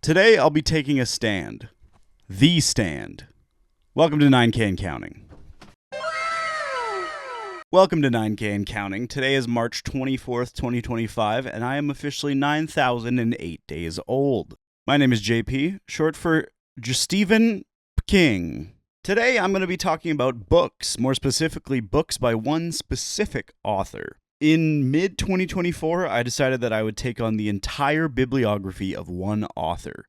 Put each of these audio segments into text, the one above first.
Today I'll be taking a stand. The stand. Welcome to 9K and Counting. Welcome to 9K and Counting. Today is March 24th, 2025, and I am officially 9,008 days old. My name is JP, short for Stephen King. Today I'm going to be talking about books, more specifically books by one specific author. In mid-2024, I decided that I would take on the entire bibliography of one author,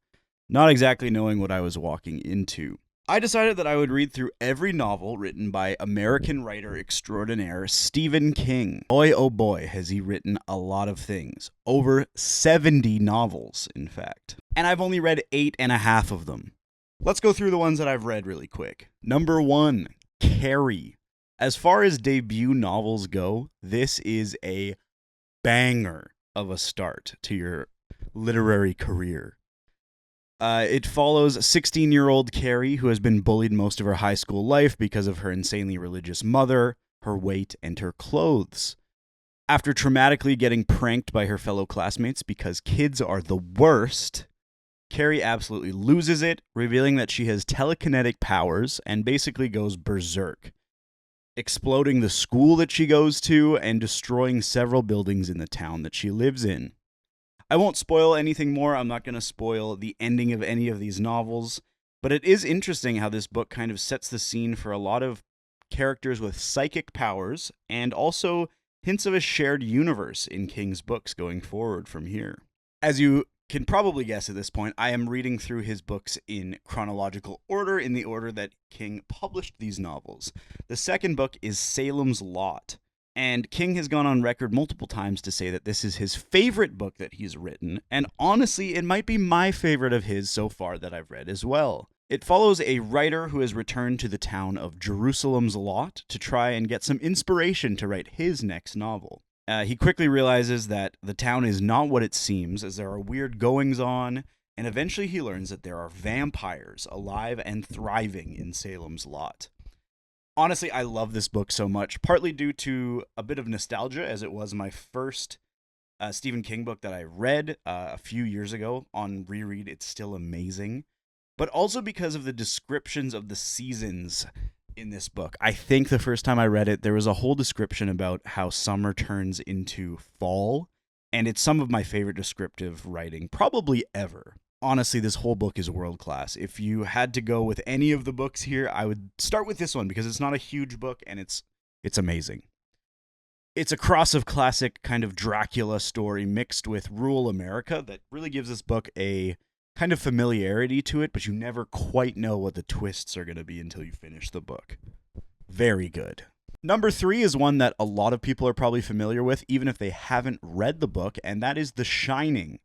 not exactly knowing what I was walking into. I decided that I would read through every novel written by American writer extraordinaire Stephen King. Boy, oh boy, has he written a lot of things. Over 70 novels, in fact. And I've only read 8.5 of them. Let's go through the ones that I've read really quick. Number 1, Carrie. As far as debut novels go, this is a banger of a start to your literary career. It follows 16-year-old Carrie, who has been bullied most of her high school life because of her insanely religious mother, her weight, and her clothes. After traumatically getting pranked by her fellow classmates because kids are the worst, Carrie absolutely loses it, revealing that she has telekinetic powers and basically goes berserk, exploding the school that she goes to and destroying several buildings in the town that she lives in. I won't spoil anything more. I'm not going to spoil the ending of any of these novels, but it is interesting how this book kind of sets the scene for a lot of characters with psychic powers and also hints of a shared universe in King's books going forward from here. As you can probably guess at this point, I am reading through his books in chronological order, in the order that King published these novels. The second book is Salem's Lot, and King has gone on record multiple times to say that this is his favorite book that he's written, and honestly, it might be my favorite of his so far that I've read as well. It follows a writer who has returned to the town of Jerusalem's Lot to try and get some inspiration to write his next novel. He quickly realizes that the town is not what it seems, as there are weird goings-on, and eventually he learns that there are vampires alive and thriving in Salem's Lot. Honestly, I love this book so much, partly due to a bit of nostalgia, as it was my first Stephen King book that I read a few years ago. On reread, it's still amazing, but also because of the descriptions of the seasons in this book. I think the first time I read it, there was a whole description about how summer turns into fall, and it's some of my favorite descriptive writing probably ever. Honestly, this whole book is world class. If you had to go with any of the books here, I would start with this one because it's not a huge book and it's amazing. It's a cross of classic kind of Dracula story mixed with rural America that really gives this book a kind of familiarity to it, but you never quite know what the twists are going to be until you finish the book. Very good. Number 3 is one that a lot of people are probably familiar with, even if they haven't read the book, and that is The Shining.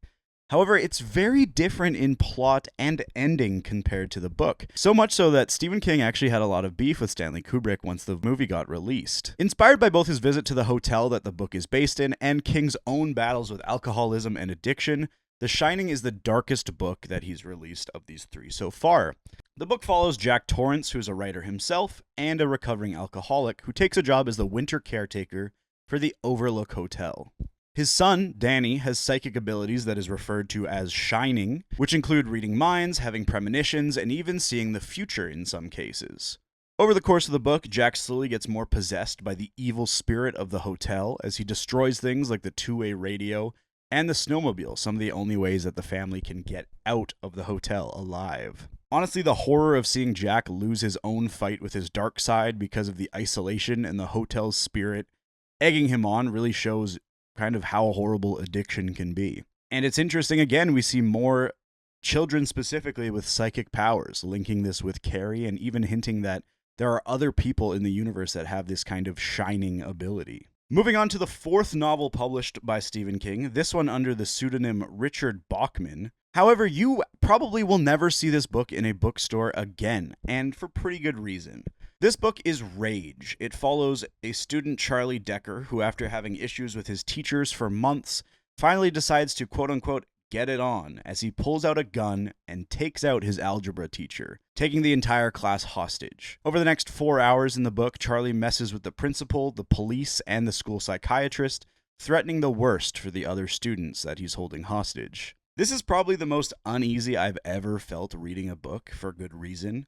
However, it's very different in plot and ending compared to the book. So much so that Stephen King actually had a lot of beef with Stanley Kubrick once the movie got released. Inspired by both his visit to the hotel that the book is based in and King's own battles with alcoholism and addiction, The Shining is the darkest book that he's released of these 3 so far. The book follows Jack Torrance, who's a writer himself, and a recovering alcoholic who takes a job as the winter caretaker for the Overlook Hotel. His son, Danny, has psychic abilities that is referred to as shining, which include reading minds, having premonitions, and even seeing the future in some cases. Over the course of the book, Jack slowly gets more possessed by the evil spirit of the hotel as he destroys things like the two-way radio and the snowmobile, some of the only ways that the family can get out of the hotel alive. Honestly, the horror of seeing Jack lose his own fight with his dark side because of the isolation and the hotel's spirit egging him on really shows kind of how horrible addiction can be. And it's interesting, again, we see more children specifically with psychic powers, linking this with Carrie and even hinting that there are other people in the universe that have this kind of shining ability. Moving on to the 4th novel published by Stephen King, this one under the pseudonym Richard Bachman. However, you probably will never see this book in a bookstore again, and for pretty good reason. This book is Rage. It follows a student, Charlie Decker, who after having issues with his teachers for months, finally decides to quote-unquote get it on as he pulls out a gun and takes out his algebra teacher, taking the entire class hostage. Over the next 4 hours in the book, Charlie messes with the principal, the police, and the school psychiatrist, threatening the worst for the other students that he's holding hostage. This is probably the most uneasy I've ever felt reading a book, for good reason.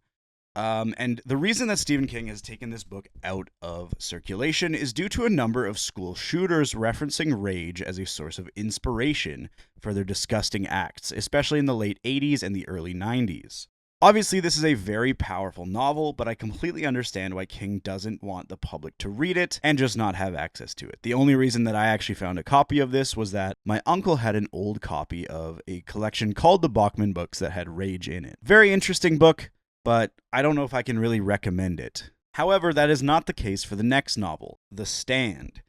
And the reason that Stephen King has taken this book out of circulation is due to a number of school shooters referencing rage as a source of inspiration for their disgusting acts, especially in the late 80s and the early 90s. Obviously, this is a very powerful novel, but I completely understand why King doesn't want the public to read it and just not have access to it. The only reason that I actually found a copy of this was that my uncle had an old copy of a collection called the Bachman books that had Rage in it. Very interesting book, but I don't know if I can really recommend it. However, that is not the case for the next novel, The Stand.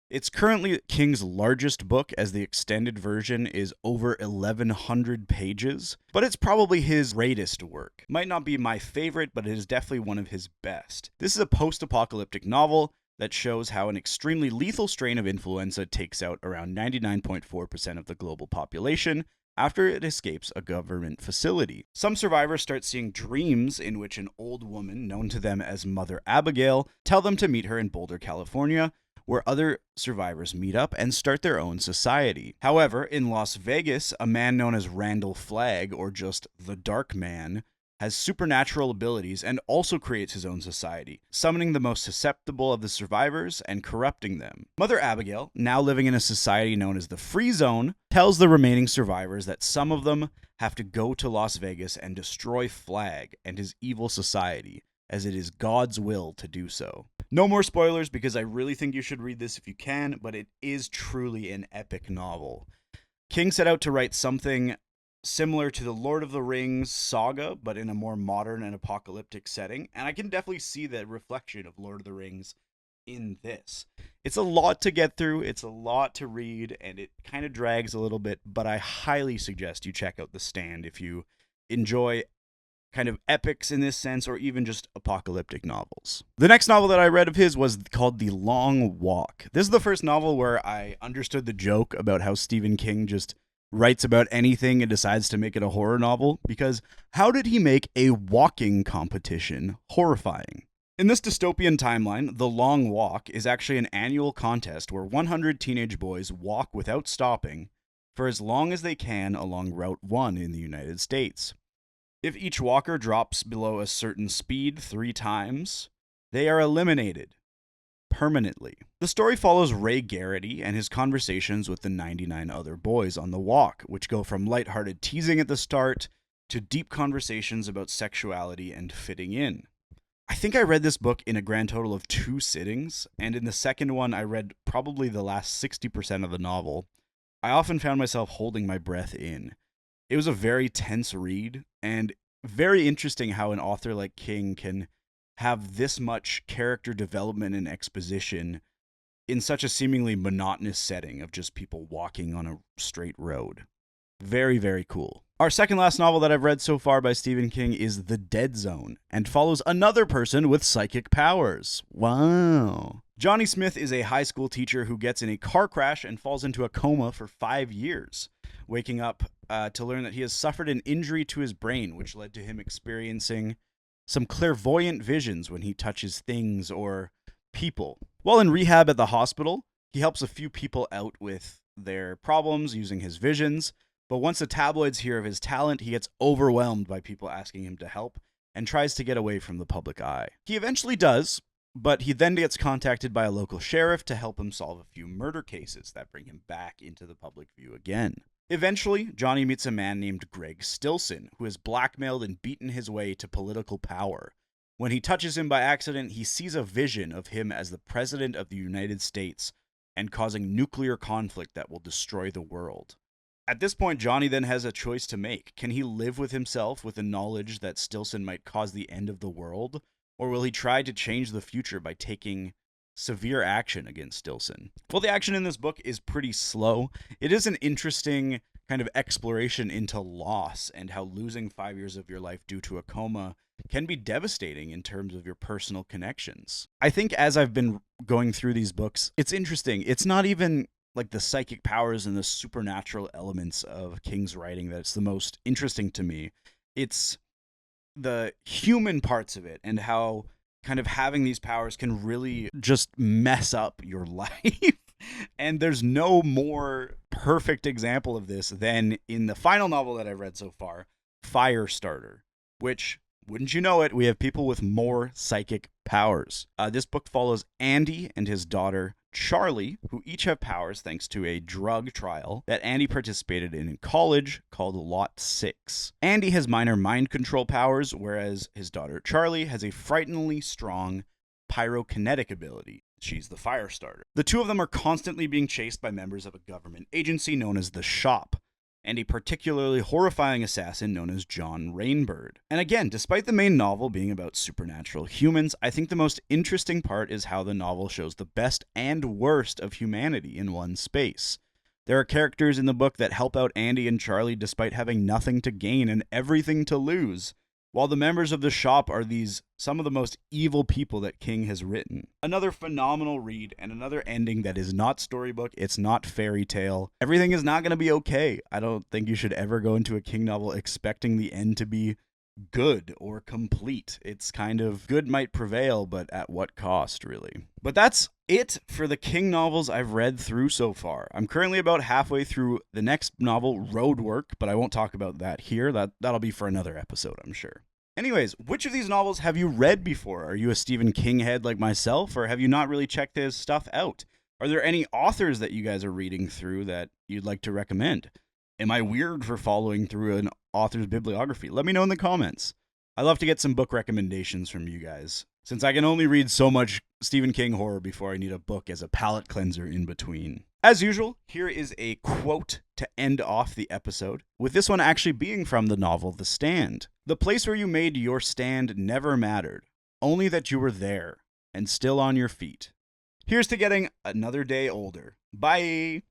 It's currently King's largest book, as the extended version is over 1,100 pages, but it's probably his greatest work. Might not be my favorite, but it is definitely one of his best. This is a post-apocalyptic novel that shows how an extremely lethal strain of influenza takes out around 99.4% of the global population after it escapes a government facility. Some survivors start seeing dreams in which an old woman, known to them as Mother Abigail, tell them to meet her in Boulder, California, where other survivors meet up and start their own society. However, in Las Vegas, a man known as Randall Flagg, or just the Dark Man, has supernatural abilities and also creates his own society, summoning the most susceptible of the survivors and corrupting them. Mother Abigail, now living in a society known as the Free Zone, tells the remaining survivors that some of them have to go to Las Vegas and destroy Flagg and his evil society, as it is God's will to do so. No more spoilers, because I really think you should read this if you can, but it is truly an epic novel. King set out to write something similar to the Lord of the Rings saga, but in a more modern and apocalyptic setting, and I can definitely see the reflection of Lord of the Rings in this. It's a lot to get through, it's a lot to read, and it kind of drags a little bit, but I highly suggest you check out The Stand if you enjoy kind of epics in this sense, or even just apocalyptic novels. The next novel that I read of his was called The Long Walk. This is the first novel where I understood the joke about how Stephen King just writes about anything and decides to make it a horror novel, because how did he make a walking competition horrifying? In this dystopian timeline, The Long Walk is actually an annual contest where 100 teenage boys walk without stopping for as long as they can along Route 1 in the United States. If each walker drops below a certain speed 3 times, they are eliminated permanently. The story follows Ray Garrity and his conversations with the 99 other boys on the walk, which go from lighthearted teasing at the start to deep conversations about sexuality and fitting in. I think I read this book in a grand total of 2 sittings, and in the second one I read probably the last 60% of the novel. I often found myself holding my breath in. It was a very tense read, and very interesting how an author like King can have this much character development and exposition in such a seemingly monotonous setting of just people walking on a straight road. Very, very cool. Our second last novel that I've read so far by Stephen King is The Dead Zone, and follows another person with psychic powers. Wow. Johnny Smith is a high school teacher who gets in a car crash and falls into a coma for 5 years, waking up to learn that he has suffered an injury to his brain, which led to him experiencing some clairvoyant visions when he touches things or people. While in rehab at the hospital, he helps a few people out with their problems using his visions, but once the tabloids hear of his talent, he gets overwhelmed by people asking him to help and tries to get away from the public eye. He eventually does, but he then gets contacted by a local sheriff to help him solve a few murder cases that bring him back into the public view again. Eventually, Johnny meets a man named Greg Stilson, who has blackmailed and beaten his way to political power. When he touches him by accident, he sees a vision of him as the President of the United States and causing nuclear conflict that will destroy the world. At this point, Johnny then has a choice to make. Can he live with himself with the knowledge that Stilson might cause the end of the world? Or will he try to change the future by taking severe action against Stilson? Well, the action in this book is pretty slow. It is an interesting kind of exploration into loss and how losing 5 years of your life due to a coma can be devastating in terms of your personal connections. I think as I've been going through these books, it's interesting. It's not even like the psychic powers and the supernatural elements of King's writing that's the most interesting to me. It's the human parts of it and how kind of having these powers can really just mess up your life And there's no more perfect example of this than in the final novel that I've read so far, Firestarter, which, wouldn't you know it, we have people with more psychic powers. This book follows Andy and his daughter, Charlie, who each have powers thanks to a drug trial that Andy participated in college called Lot 6. Andy has minor mind control powers, whereas his daughter, Charlie, has a frighteningly strong pyrokinetic ability. She's the fire starter. The two of them are constantly being chased by members of a government agency known as the Shop, and a particularly horrifying assassin known as John Rainbird. And again, despite the main novel being about supernatural humans, I think the most interesting part is how the novel shows the best and worst of humanity in one space. There are characters in the book that help out Andy and Charlie despite having nothing to gain and everything to lose, while the members of the Shop are some of the most evil people that King has written. Another phenomenal read and another ending that is not storybook, it's not fairy tale. Everything is not going to be okay. I don't think you should ever go into a King novel expecting the end to be good or complete. It's kind of good might prevail, but at what cost, really? But that's it for the King novels I've read through so far. I'm currently about halfway through the next novel, Roadwork, but I won't talk about that here. That'll be for another episode, I'm sure. Anyways, which of these novels have you read before? Are you a Stephen King head like myself, or have you not really checked his stuff out? Are there any authors that you guys are reading through that you'd like to recommend? Am I weird for following through an author's bibliography? Let me know in the comments. I love to get some book recommendations from you guys, since I can only read so much Stephen King horror before I need a book as a palate cleanser in between. As usual, here is a quote to end off the episode, with this one actually being from the novel The Stand. The place where you made your stand never mattered, only that you were there, and still on your feet. Here's to getting another day older. Bye!